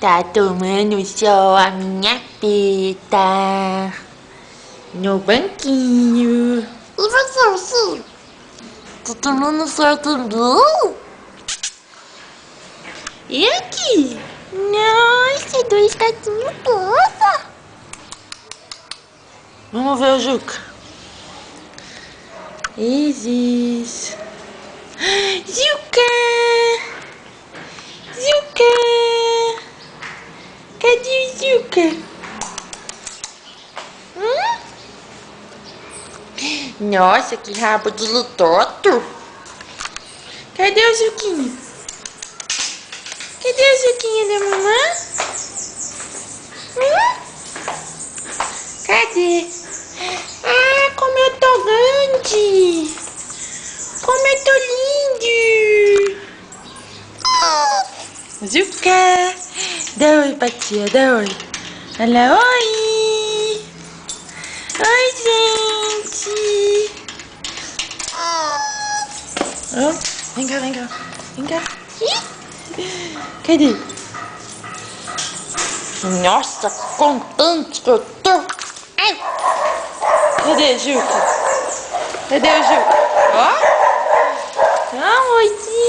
Tá tomando sol a minha teta no banquinho. E você, ursinho? Tá tomando sol também? E aqui? Nossa, dois gatinhos fofos. Vamos ver o Juca. Isis. Juca! Juca! Cadê o Juca? Nossa, que rabo de lutoto! Cadê o Juquinha? Cadê o Juquinha da mamãe? Cadê? Ah, como eu tô grande! Como eu tô lindo! Juca! Dá oi pra tia, dá oi. Olha, oi! Oi, gente! Oh, vem cá, vem cá. Vem cá. Ih, cadê? Nossa, contente que eu tô. Ai. Cadê, Juca? Cadê o Juca? Ó. Ah, oizinho.